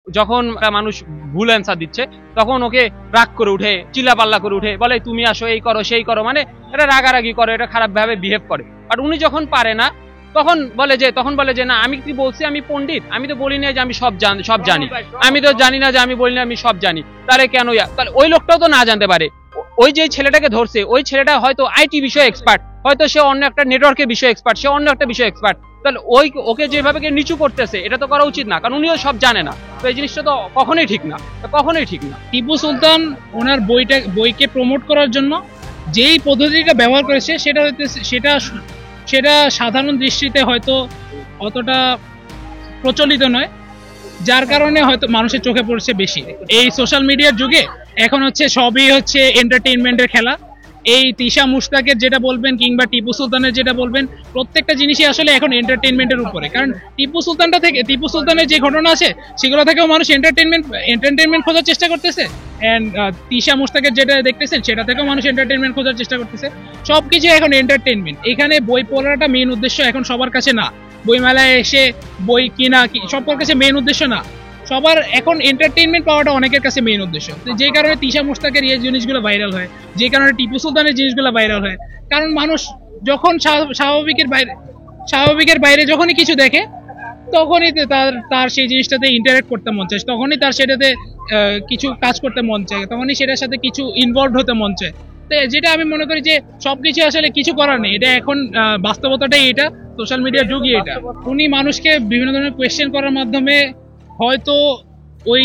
যখন মানুষ ভুল অ্যান্সার দিচ্ছে তখন ওকে রাগ করে উঠে, চিল্লাপাল্লা করে উঠে, বলে তুমি আসো, এই করো সেই করো, মানে এটা রাগারাগি করে, এটা খারাপ ভাবে বিহেভ করে। আর উনি যখন পারে না তখন বলে যে না আমি কি বলছি, আমি পণ্ডিত, আমি তো বলি না যে আমি সব জানি, আমি তো জানি না যে আমি বলি না আমি সব জানি, তাহলে কেন? তাহলে ওই লোকটাও তো না জানতে পারে। ওই যে ছেলেটাকে ধরছে, ওই ছেলেটা হয়তো আইটি বিষয়ে এক্সপার্ট, হয়তো সে অন্য একটা নেটওয়ার্কের বিষয়ে এক্সপার্ট, সে অন্য একটা বিষয়ে এক্সপার্ট। তাহলে ওকে যেভাবে নিচু করতেছে এটা তো করা উচিত না, কারণ উনিও সব জানে না। তো এই জিনিসটা তো কখনোই ঠিক না, কখনোই ঠিক না। টিপু সুলতান ওনার বইকে প্রমোট করার জন্য যেই পদ্ধতিটা ব্যবহার করেছে সেটা সাধারণ দৃষ্টিতে হয়তো অতটা প্রচলিত নয়, যার কারণে হয়তো মানুষের চোখে পড়ছে বেশি। এই সোশ্যাল মিডিয়ার যুগে এখন সবই এন্টারটেইনমেন্টের খেলা। এই তিশা মুশতাকের যেটা বলবেন কিংবা টিপু সুলতানের যেটা বলবেন, প্রত্যেকটা জিনিসই আসলে এখন এন্টারটেইনমেন্টের উপরে। কারণ টিপু সুলতানের যে ঘটনা আছে সেগুলো থেকেও মানুষ এন্টারটেইনমেন্ট খোঁজার চেষ্টা করতেছে, এন্ড তিশা মুশতাকের যেটা দেখতেছেন সেটা থেকেও মানুষ এন্টারটেইনমেন্ট খোঁজার চেষ্টা করতেছে। সবকিছু এখন এন্টারটেইনমেন্ট। এখানে বই পড়াটা মেইন উদ্দেশ্য এখন সবার কাছে না, বইমেলায় এসে বই কিনা সবার কাছে মেইন উদ্দেশ্য না। সবার এখন এন্টারটেইনমেন্ট পাওয়াটা অনেকের কাছে মেইন উদ্দেশ্য। যে কারণে তিশা মুশতাকের এই জিনিসগুলো ভাইরাল হয়, যে কারণে টিপু সুলতানের জিনিসগুলো ভাইরাল হয়। কারণ মানুষ যখন স্বাভাবিকের বাইরে যখনই কিছু দেখে তখনই তার সেই জিনিসটাতে ইন্টারেক্ট করতে মন চায়, তখনই তার সেটাতে কিছু কাজ করতে মন চায়, তখনই সেটার সাথে কিছু ইনভলভ হতে মন চায়। তো যেটা আমি মনে করি যে সবকিছু আসলে কিছু করার নেই, এটা এখন বাস্তবতাটাই এটা, সোশ্যাল মিডিয়ার যুগই এটা। উনি মানুষকে বিভিন্ন ধরনের কোয়েশ্চেন করার মাধ্যমে হয়তো ওই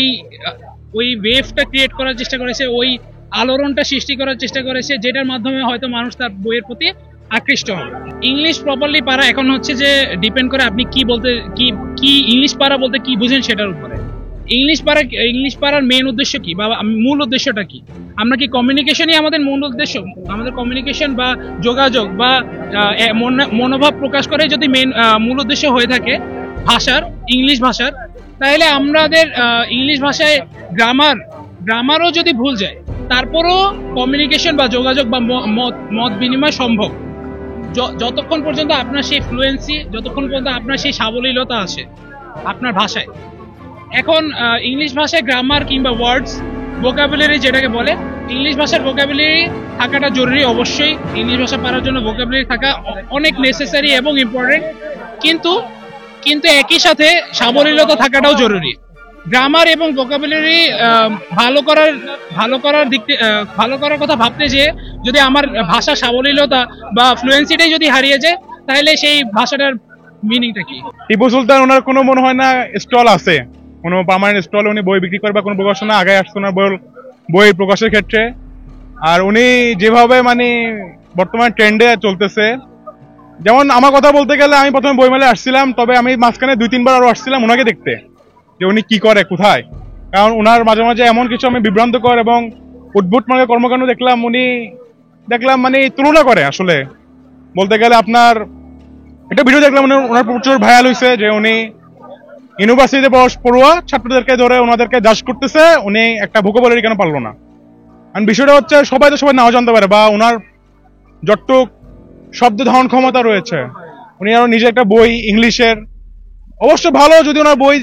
ওয়েভটা ক্রিয়েট করার চেষ্টা করেছে, ওই আলোড়নটা সৃষ্টি করার চেষ্টা করেছে, যেটার মাধ্যমে হয়তো মানুষ তার বইয়ের প্রতি আকৃষ্ট হবে। ইংলিশ প্রপারলি পারা এখন যে ডিপেন্ড করে আপনি কি ইংলিশ পারা বলতে কি বুঝেন সেটার উপরে। ইংলিশ পারার মেইন উদ্দেশ্য কি বা মূল উদ্দেশ্যটা কি? আমরা কি কমিউনিকেশনই আমাদের মূল উদ্দেশ্য? আমাদের কমিউনিকেশন বা যোগাযোগ বা মনোভাব প্রকাশ করে যদি মূল উদ্দেশ্য হয়ে থাকে ইংলিশ ভাষার, তাহলে আমাদের ইংলিশ ভাষায় গ্রামারও যদি ভুল যায় তারপরও কমিউনিকেশন বা যোগাযোগ বা মত বিনিময় সম্ভব, যতক্ষণ পর্যন্ত আপনার সেই ফ্লুয়েন্সি, যতক্ষণ পর্যন্ত আপনার সেই সাবলীলতা আছে আপনার ভাষায়। এখন ইংলিশ ভাষায় গ্রামার কিংবা ওয়ার্ডস, ভোকাবুলারি যেটাকে বলে, ইংলিশ ভাষার ভোকাবুলারি থাকাটা জরুরি অবশ্যই। ইংলিশ ভাষা পারার জন্য ভোকাবুলারি থাকা অনেক নেসেসারি এবং ইম্পর্টেন্ট, কিন্তু একই সাথে সাবলীলতা থাকাটাও জরুরি। গ্রামার এবং ভোকাবুলারি ভালো করার কথা ভাবতে যে যদি আমার ভাষা সাবলীলতা বা ফ্লুয়েন্সিটাই যদি হারিয়ে যায়, তাহলে সেই ভাষাটার মিনিংটা কি? টিপু সুলতান ওনার কোনো মনে হয় না স্টল আছে, কোনো পার্মানেন্ট স্টল উনি বই বিক্রি করে বা কোনো প্রকাশনা আগে আসতো না বই প্রকাশের ক্ষেত্রে। আর উনি যেভাবে বর্তমানে ট্রেন্ডে চলতেছে, যেমন আমার কথা বলতে গেলে আমি প্রথমে বইমেলায় আসছিলাম, তবে আমি মাঝখানে 2-3 বার আরো আসছিলাম ওনাকে দেখতে যে উনি কি করে কোথায়। কারণ ওনার মাঝে মাঝে এমন কিছু আমি বিভ্রান্তকর এবং উদ্ভুত কর্মকাণ্ড দেখলাম তুলনা করে। আসলে বলতে গেলে আপনার একটা ভিডিও দেখলাম ওনার প্রচুর ভাইরাল হয়েছে যে উনি ইউনিভার্সিটিতে পড়ুয়া ছাত্রদেরকে ধরে ওনাদেরকে জাজ করতেছে, উনি একটা ভোকাবুলারি কেন পারলো না। আর বিষয়টা হচ্ছে সবাই নাও জানতে পারে বা ওনার যতটুক শব্দ ধারণ ক্ষমতা রয়েছে, উনি আরো নিজে একটা বই ইংলিশের, অবশ্য ভালো যদি ওনার বই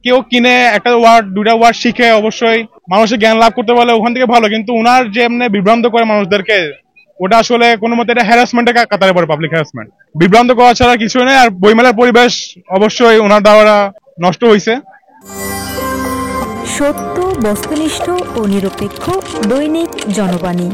কেউ কিনে একটা ওয়ার্ড 2টা ওয়ার্ড শিখে অবশ্যই মানুষের জ্ঞান লাভ করতে পারলে ওখান থেকে ভালো। কিন্তু ওনার যে এমনি বিভ্রান্ত করে মানুষদেরকে, ওটা আসলে কোনো মতে এটা হ্যারাসমেন্টের কাতারে পড়ে, পাবলিক হ্যারাসমেন্ট। বিভ্রান্ত করা ছাড়া কিছু নেই। আর বইমেলার পরিবেশ অবশ্যই ওনার দ্বারা নষ্ট হয়েছে। সত্য, বস্তুনিষ্ঠ ও নিরপেক্ষ দৈনিক জনবাণী।